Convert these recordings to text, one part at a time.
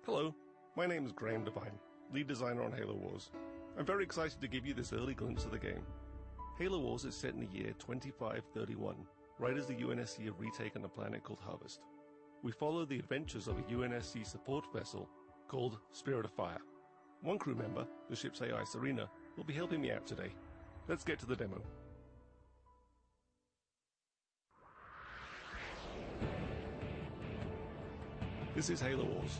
Hello, my name is Graham Devine, lead designer on Halo Wars. I'm very excited to give you this early glimpse of the game. Halo Wars is set in the year 2531, right as the UNSC have retaken a planet called Harvest. We follow the adventures of a UNSC support vessel called Spirit of Fire. One crew member, the ship's AI Serena, will be helping me out today. Let's get to the demo. This is Halo Wars,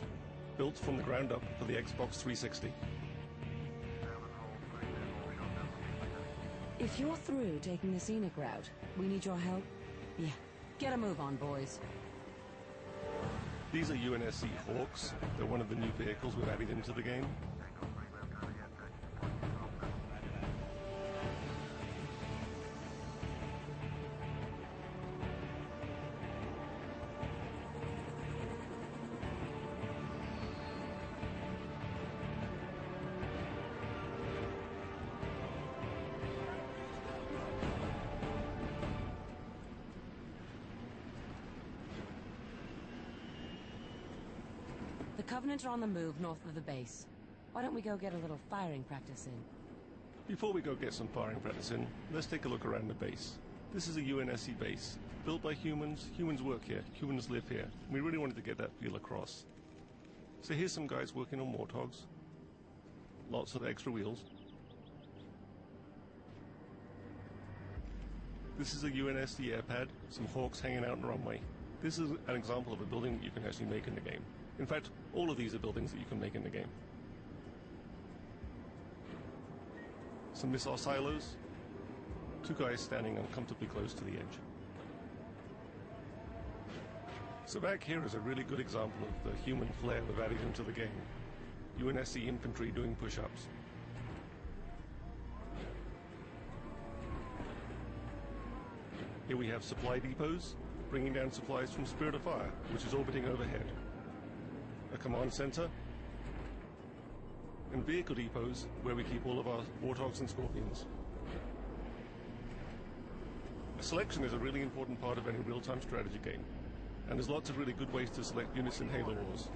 built from the ground up for the Xbox 360. If you're through taking the scenic route, we need your help. Yeah, get a move on, boys. These are UNSC Hawks. They're one of the new vehicles we've added into the game. The Covenant are on the move north of the base. Why don't we go get a little firing practice in? Before we go get some firing practice in, let's take a look around the base. This is a UNSC base, built by humans. Humans work here, humans live here. We really wanted to get that feel across. So here's some guys working on Warthogs. Lots of extra wheels. This is a UNSC airpad, some Hawks hanging out on the runway. This is an example of a building that you can actually make in the game. In fact, all of these are buildings that you can make in the game. Some missile silos. Two guys standing uncomfortably close to the edge. So back here is a really good example of the human flair we've added into the game. UNSC infantry doing push-ups. Here we have supply depots, bringing down supplies from Spirit of Fire, which is orbiting overhead. A command center, and vehicle depots where we keep all of our Warthogs and Scorpions. Selection is a really important part of any real-time strategy game, and there's lots of really good ways to select units in Halo Wars.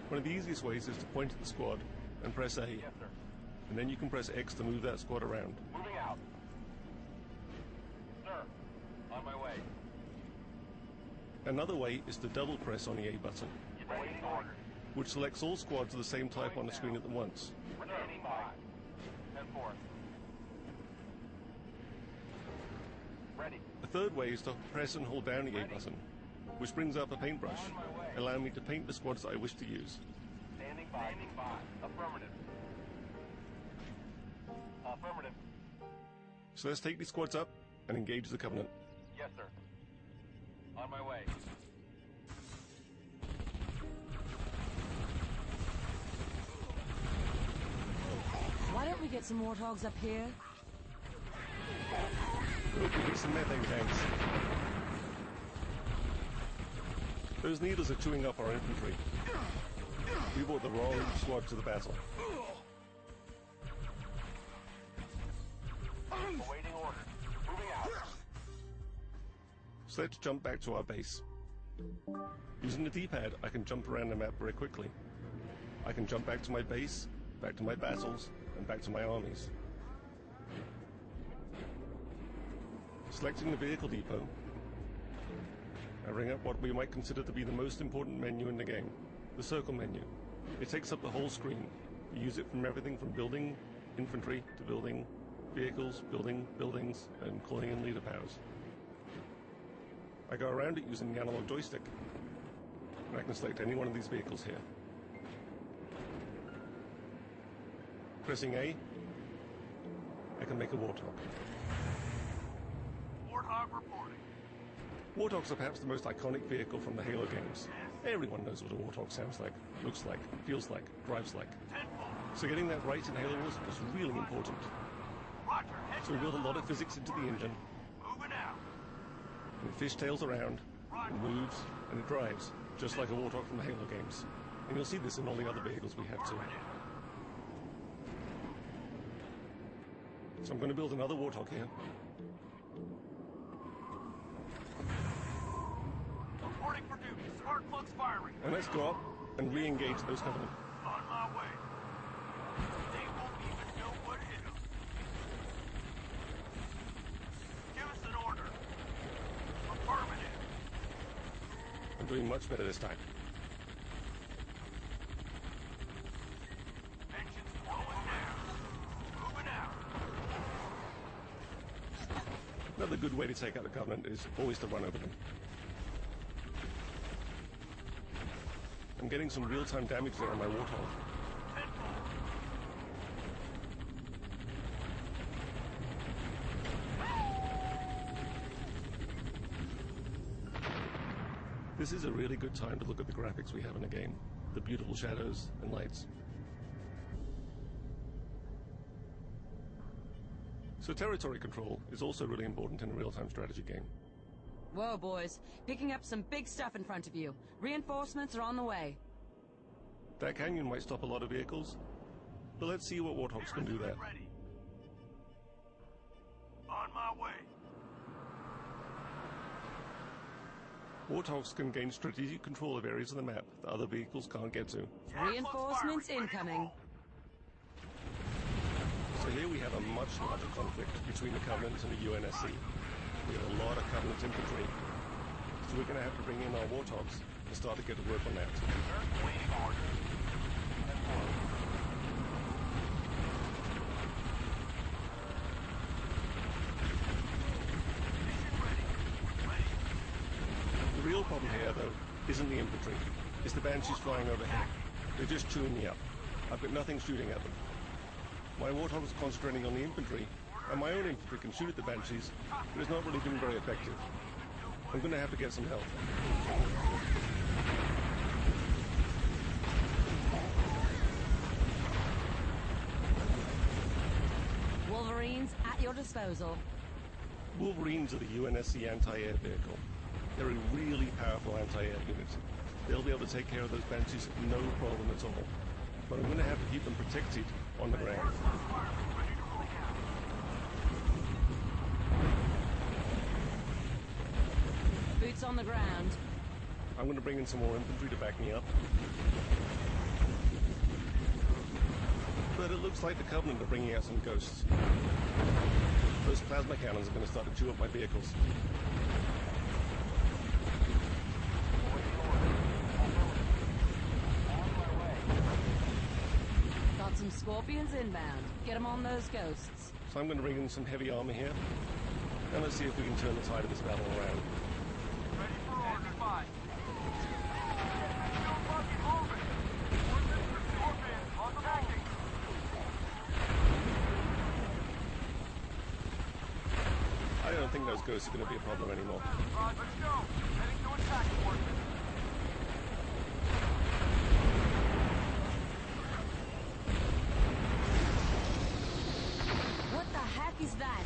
One of the easiest ways is to point at the squad and press A, Yes, sir. and then you can press X to move that squad around. Moving out. Sir, on my way. Another way is to double press on the A button, Waiting orders. which selects all squads of the same type on the screen at once. Standing by. 10-4. Ready. A third way is to press and hold down the A button, which brings up a paintbrush, allowing me to paint the squads that I wish to use. Standing by. Standing by. Affirmative. Affirmative. So let's take these squads up and engage the Covenant. Yes, sir. On my way. Why don't we get some Warthogs up here? Look, we get some methane tanks. Those needles are chewing up our infantry. We brought the wrong squad to the battle. Awaiting orders. Moving out. So let's jump back to our base. Using the D-pad, I can jump around the map very quickly. I can jump back to my base, back to my battles, and back to my armies. Selecting the vehicle depot, I bring up what we might consider to be the most important menu in the game, the circle menu. It takes up the whole screen. You use it from everything from building infantry to building vehicles, building buildings, and calling in leader powers. I go around it using the analog joystick, and I can select any one of these vehicles here. Pressing A, I can make a Warthog. Warthog reporting. Warthogs are perhaps the most iconic vehicle from the Halo games. Everyone knows what a Warthog sounds like, looks like, feels like, drives like. 10-4. So getting that right in Halo Wars was really important. Roger. Head So we built a lot of physics into the engine, Moving out. and it fishtails around, it moves, and it drives, just like a Warthog from the Halo games. And you'll see this in all the other vehicles we have too. So I'm going to build another Warthog here. Reporting for duty. Spark plugs firing. And let's go up and re-engage those Covenant. On my way. They won't even know what hit them. Give us an order. Affirmative. I'm doing much better this time. Engines slowing down. Moving out. Another good way to take out the Covenant is always to run over them. I'm getting some real-time damage there on my Warthog. This is a really good time to look at the graphics we have in the game. The beautiful shadows and lights. So territory control is also really important in a real-time strategy game. Whoa, boys. Picking up some big stuff in front of you. Reinforcements are on the way. That canyon might stop a lot of vehicles, but let's see what Warthogs can do there. Ready. On my way. Warthogs can gain strategic control of areas of the map that other vehicles can't get to. Reinforcements incoming. So here we have a much larger conflict between the Covenant and the UNSC. We have a lot of Covenant infantry, so we're going to have to bring in our Warthogs and start to get to work on that. Waiting order. The real problem here, though, isn't the infantry. It's the Banshees flying overhead. They're just chewing me up. I've got nothing shooting at them. My Warthog is concentrating on the infantry, and my own infantry can shoot at the Banshees, but it's not really been very effective. I'm going to have to get some help. Wolverines at your disposal. Wolverines are the UNSC anti-air vehicle. They're a really powerful anti-air unit. They'll be able to take care of those Banshees no problem at all. But I'm going to have to keep them protected on the ground. Boots on the ground. I'm going to bring in some more infantry to back me up. But it looks like the Covenant are bringing out some ghosts. Those plasma cannons are going to start to chew up my vehicles. Got some Scorpions inbound. Get them on those ghosts. So I'm going to bring in some heavy armor here. And let's see if we can turn the tide of this battle around. Ready for order. Five. Still fucking moving. Scorpions on the backing. I don't think those ghosts are going to be a problem anymore. Let's go. Heading to attack coordinates. What the heck is that?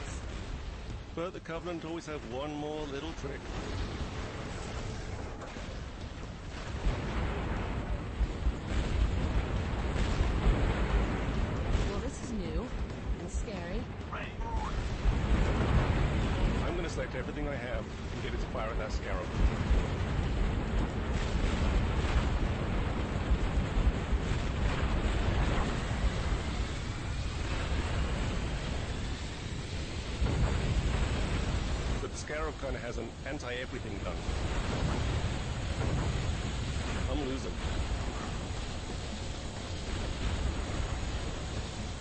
But the Covenant always have one more little trick. Well, this is new and scary. Ready for order. I'm going to select everything I have and get it to fire at that Scarab. But the Scarab kind of has an anti-everything gun. I'm losing.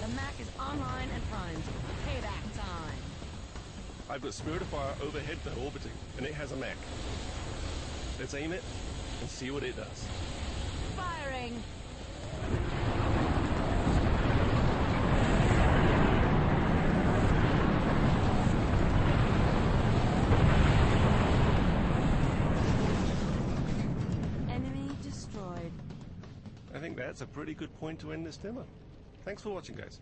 The Mac is online and primed. Payback time. I've got Spirit of Fire overhead though, orbiting, and it has a mech. Let's aim it and see what it does. Firing! Enemy destroyed. I think that's a pretty good point to end this demo. Thanks for watching, guys.